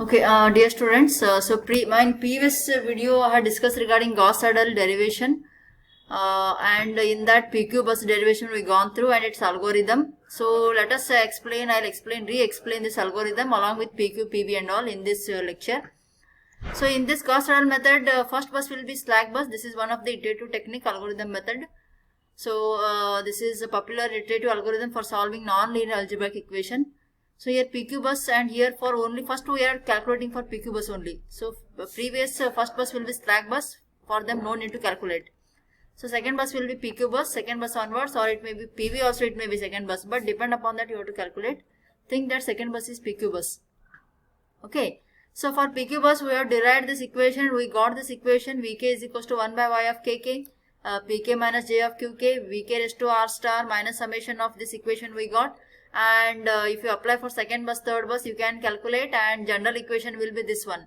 Okay, dear students, my previous video I had discussed regarding Gauss-Seidel derivation, and in that PQ bus derivation we gone through and its algorithm. So let us re-explain this algorithm along with PQ, PB and all in this lecture. So in this Gauss-Seidel method, first bus will be slack bus. This is one of the iterative technique algorithm method. So this is a popular iterative algorithm for solving non-linear algebraic equation. So here PQ bus, and here for only first we are calculating for PQ bus only. So previous first bus will be slack bus, for them no need to calculate. So second bus will be PQ bus, second bus onwards, or it may be PV also, it may be second bus, but depend upon that you have to calculate. Think that second bus is PQ bus. Okay. So for PQ bus we have derived this equation. We got this equation Vk is equals to 1 by y of kk, pk minus j of qk, vk raised to r star minus summation of this equation we got. And if you apply for second bus, third bus, you can calculate, and general equation will be this one,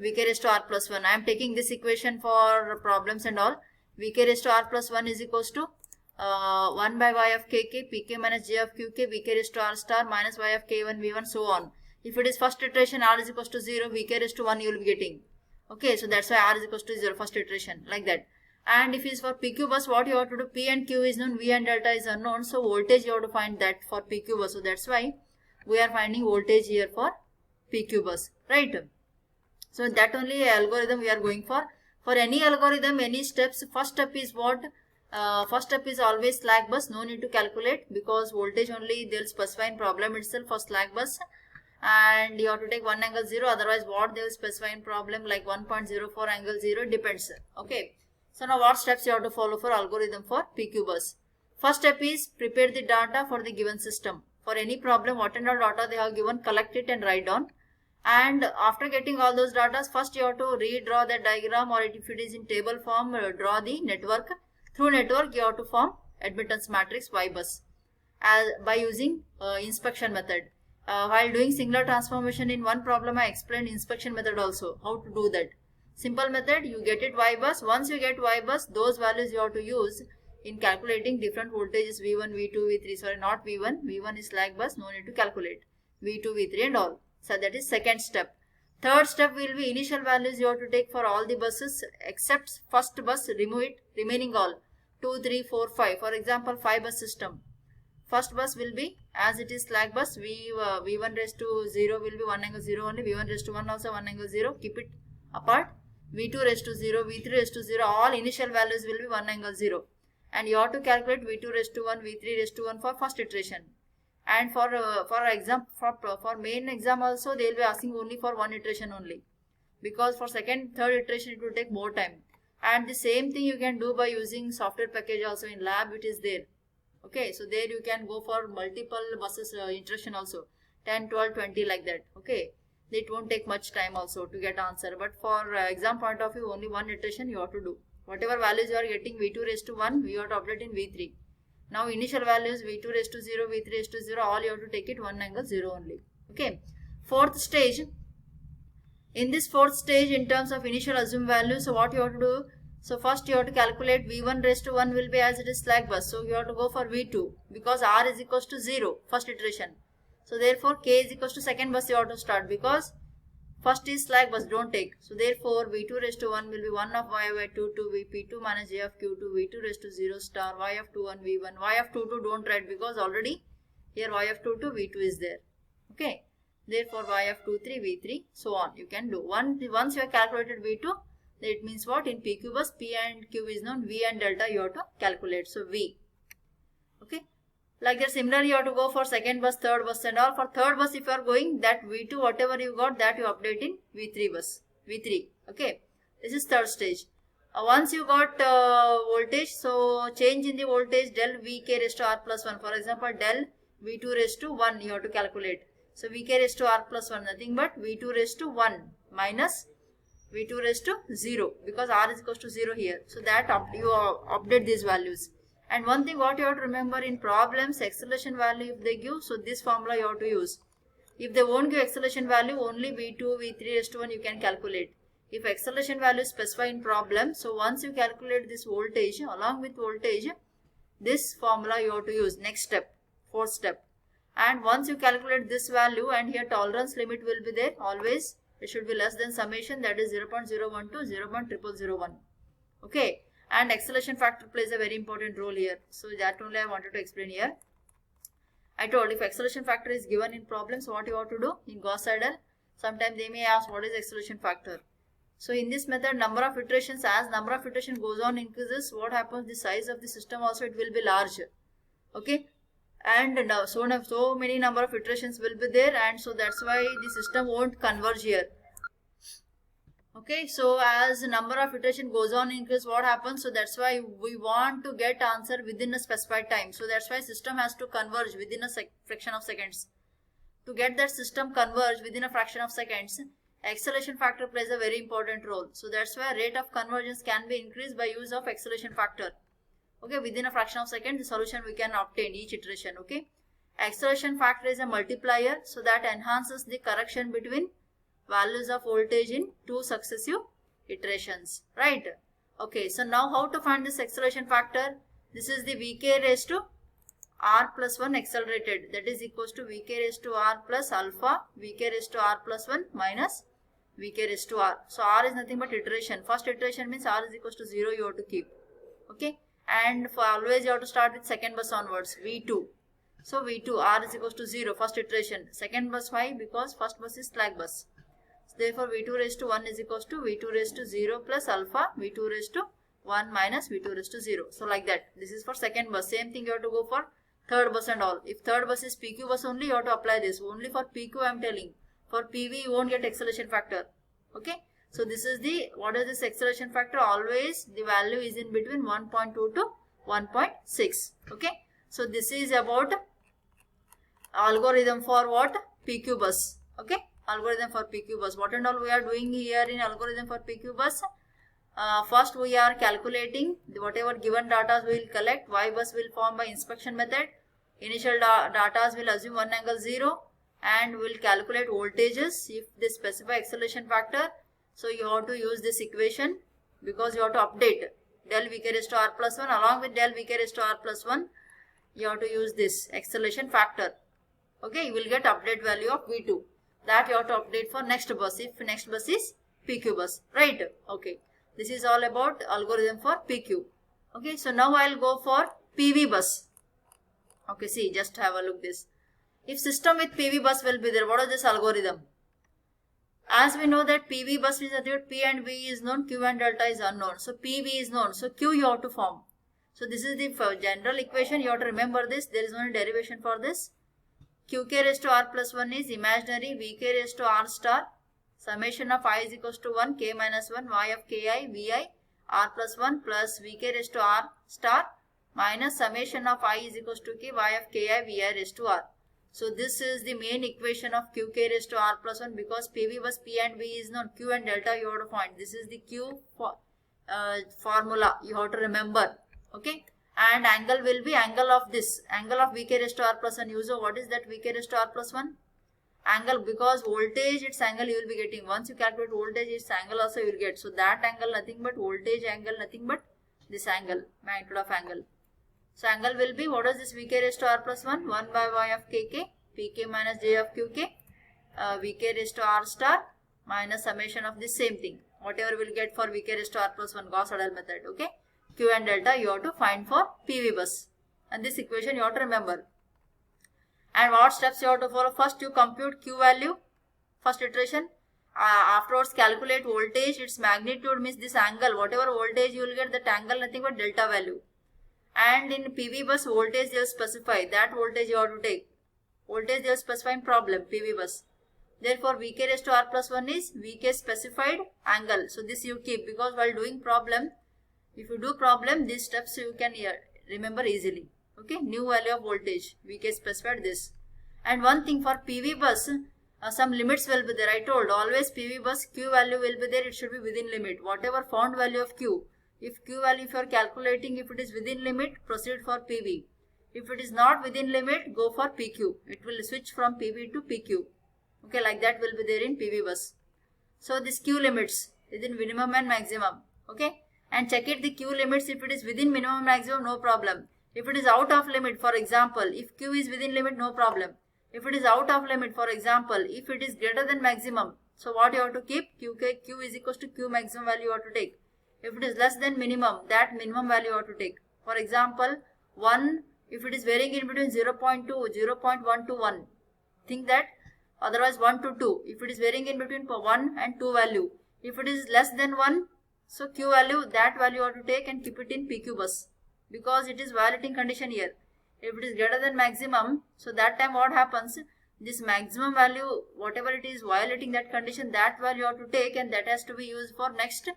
vk raised to r plus 1. I am taking this equation for problems and all. Vk raised to r plus 1 is equals to 1 by y of kk, pk minus j of qk, vk raised to r star minus y of k1 v1, so on. If it is first iteration, r is equals to 0, vk raised to 1 you will be getting. Okay, so that's why r is equals to 0, first iteration, like that. And if it is for PQ bus, what you have to do, P and Q is known, V and delta is unknown. So voltage you have to find that for PQ bus. So that's why we are finding voltage here for PQ bus, right? So that only algorithm we are going for. For any algorithm, any steps, first step is what? First step is always slack bus. No need to calculate, because voltage only they will specify in problem itself for slack bus. And you have to take 1 angle 0. Otherwise, what they will specify in problem like 1.04 angle 0 depends. Okay. So now what steps you have to follow for algorithm for PQ bus? First step is prepare the data for the given system. For any problem, whatever data they have given, collect it and write down. And after getting all those data, first you have to redraw the diagram, or if it is in table form, draw the network. Through network, you have to form admittance matrix Y bus by using inspection method. While doing singular transformation in one problem, I explained inspection method also, how to do that. Simple method, you get it Y bus. Once you get Y bus, those values you have to use in calculating different voltages V1, V2, V3. Sorry, not V1. V1 is slack bus, no need to calculate. V2, V3 and all. So that is second step. Third step will be initial values you have to take for all the buses except first bus, remove it, remaining all. 2, 3, 4, 5. For example, 5 bus system. First bus will be, as it is slack bus, V1 raised to 0 will be 1 angle 0 only. V1 raised to 1 also 1 angle 0. Keep it apart. V2 raised to 0, V3 raised to 0, all initial values will be 1 angle 0. And you have to calculate V2 raised to 1, V3 raised to 1 for first iteration. And for main exam also, they will be asking only for one iteration only. Because for second, third iteration, it will take more time. And the same thing you can do by using software package also. In lab, it is there. Okay, so there you can go for multiple buses iteration also. 10, 12, 20 like that. Okay. It won't take much time also to get answer, but for exam point of view, only one iteration you have to do. Whatever values you are getting, V2 raised to 1, we have to update in V3. Now initial values, V2 raised to 0, V3 raised to 0, all you have to take it 1 angle 0 only. Okay. Fourth stage. In this fourth stage, in terms of initial assumed value, so what you have to do? So first you have to calculate V1 raised to 1 will be as it is slack bus. So you have to go for V2, because R is equals to 0, first iteration. So therefore, K is equals to second bus you have to start, because first is slack bus, don't take. So therefore, V2 raised to 1 will be 1 of Y by 2 to Vp2 minus J of Q2, V2 raised to 0 star, Y of 2 1 V1. Y of 2 2 don't write, because already here Y of 2 2 V2 is there. Okay. Therefore, Y of 2 3 V3, so on. You can do. Once you have calculated V2, it means what? In PQ bus, P and Q is known, V and delta you have to calculate. So V. Okay. Like that, similarly, you have to go for second bus, third bus and all. For third bus, if you are going, that V2, whatever you got, that you update in V3 bus. V3. Okay. This is third stage. Once you got voltage, so change in the voltage del Vk raised to R plus 1. For example, del V2 raised to 1 you have to calculate. So Vk raised to R plus 1, nothing but V2 raised to 1 minus V2 raised to 0, because R is equals to 0 here. So that you update these values. And one thing what you have to remember, in problems, acceleration value if they give, so this formula you have to use. If they won't give acceleration value, only V2, V3 raised to 1 you can calculate. If acceleration value is specified in problem, so once you calculate this voltage, along with voltage, this formula you have to use. Next step, fourth step. And once you calculate this value, and here tolerance limit will be there always, It should be less than summation, that is 0.012 0.0001. Okay, and acceleration factor plays a very important role here. So that only I wanted to explain here. I told if acceleration factor is given in problems, what you have to do in Gauss-Seidel, sometimes they may ask what is acceleration factor. So in this method, number of iterations, as number of iteration goes on increases, what happens, the size of the system also it will be large. Okay, and now so many number of iterations will be there, and so that's why the system won't converge here. Okay, so as number of iteration goes on increase, what happens, so that's why we want to get answer within a specified time. So that's why system has to converge within a fraction of seconds. To get that system converge within a fraction of seconds, acceleration factor plays a very important role. So that's why rate of convergence can be increased by use of acceleration factor. Okay, within a fraction of second, the solution we can obtain each iteration. Okay, acceleration factor is a multiplier, so that enhances the correction between values of voltage in two successive iterations, right? Okay, so now how to find this acceleration factor? This is the Vk raised to r plus 1 accelerated, that is equals to Vk raised to r plus alpha Vk raised to r plus 1 minus Vk raised to r. So r is nothing but iteration. First iteration means r is equals to 0 you have to keep. Okay, and for always you have to start with second bus onwards, V2. So V2 r is equals to 0 first iteration. Second bus why? Because first bus is slack bus. Therefore, V2 raised to 1 is equals to V2 raised to 0 plus alpha V2 raised to 1 minus V2 raised to 0. So like that. This is for second bus. Same thing you have to go for third bus and all. If third bus is PQ bus only, you have to apply this. Only for PQ I am telling. For PV you won't get acceleration factor. Okay. So this is the, what is this acceleration factor? Always the value is in between 1.2 to 1.6. Okay. So this is about algorithm for what? PQ bus. Okay. Algorithm for PQ bus. What and all we are doing here in algorithm for PQ bus? First we are calculating whatever given data we will collect. Y bus will form by inspection method. Initial data will assume one angle 0 and we will calculate voltages if they specify acceleration factor. So you have to use this equation because you have to update del Vk raised to r plus 1 along with del Vk raised to r plus 1. You have to use this acceleration factor. Okay, you will get update value of V2. That you have to update for next bus if next bus is PQ bus, right? Okay, this is all about algorithm for PQ. Okay, so now I'll go for PV bus. Okay, see, just have a look this. If system with PV bus will be there, what is this algorithm? As we know that PV bus is that P and V is known, Q and delta is unknown. So PV is known, so Q you have to form. So this is the general equation, you have to remember this. There is no derivation for this. Qk raised to r plus 1 is imaginary, Vk raised to r star, summation of I is equals to 1, k minus 1, y of ki, vi, r plus 1 plus Vk raised to r star minus summation of I is equals to k, y of ki, vi raised to r. So this is the main equation of Qk raised to r plus 1 because PV bus P and V is known, Q and delta you have to find. This is the Q formula you have to remember. Okay. And angle will be angle of this, angle of Vk raised to r plus 1 user. What is that Vk raised to r plus 1? Angle, because voltage its angle you will be getting. Once you calculate voltage its angle also you will get. So that angle nothing but voltage angle nothing but this angle, magnitude of angle. So angle will be, what is this Vk raised to r plus 1? 1 by y of kk, pk minus j of qk, Vk raised to r star minus summation of this same thing. Whatever we will get for Vk raised to r plus 1 Gauss-Seidel method. Okay. Q and delta you have to find for PV bus, and this equation you have to remember. And what steps you have to follow? First you compute Q value, first iteration. Afterwards calculate voltage, its magnitude means this angle, whatever voltage you will get, that angle nothing but delta value. And in PV bus voltage they will specify, that voltage you have to take. Voltage they will specify in problem PV bus. Therefore Vk raised to r plus 1 is Vk specified angle. So this you keep because while doing problem, if you do problem, these steps you can remember easily. Okay, new value of voltage, Vk specified this. And one thing for PV bus, some limits will be there. I told always PV bus Q value will be there, it should be within limit. Whatever found value of Q, if Q value if you are calculating, if it is within limit, proceed for PV. If it is not within limit, go for PQ. It will switch from PV to PQ. Okay, like that will be there in PV bus. So this Q limits within minimum and maximum. Okay. And check it the Q limits, if it is within minimum maximum no problem. If it is out of limit, for example, if Q is within limit no problem. If it is out of limit, for example, if it is greater than maximum, So what you have to keep? Q is equals to Q maximum value you have to take. If it is less than minimum, that minimum value you have to take. For example, 1, if it is varying in between 0.2, 0.1 to 1, think that. Otherwise 1 to 2. If it is varying in between 1 and 2 value. If it is less than 1, so Q value, that value you have to take and keep it in PQ bus. Because it is violating condition here. If it is greater than maximum, so that time what happens? This maximum value, whatever it is violating that condition, that value you have to take, and that has to be used for next,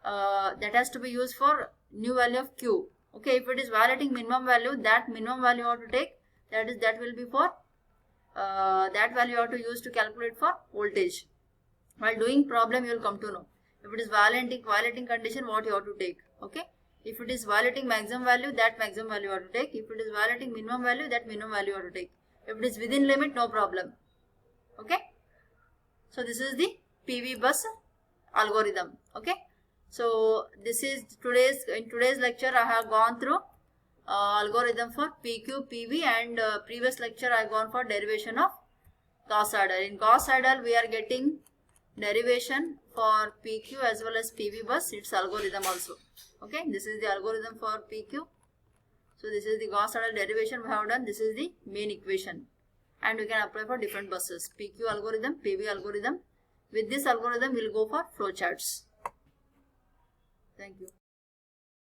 that has to be used for new value of Q. Okay, if it is violating minimum value, that minimum value you have to take, that will be for, that value you have to use to calculate for voltage. While doing problem, you will come to know. If it is violating condition, what you have to take. Okay. If it is violating maximum value, that maximum value you have to take. If it is violating minimum value, that minimum value you have to take. If it is within limit, no problem. Okay. So this is the PV bus algorithm. Okay. So this is in today's lecture I have gone through algorithm for PQ, PV, and previous lecture I have gone for derivation of Gauss-Seidel. In Gauss-Seidel we are getting derivation for PQ as well as PV bus, its algorithm also. Okay, this is the algorithm for PQ. So this is the Gauss-Seidel derivation we have done. This is the main equation, and we can apply for different buses, PQ algorithm, PV algorithm. With this algorithm we will go for flowcharts. Thank you.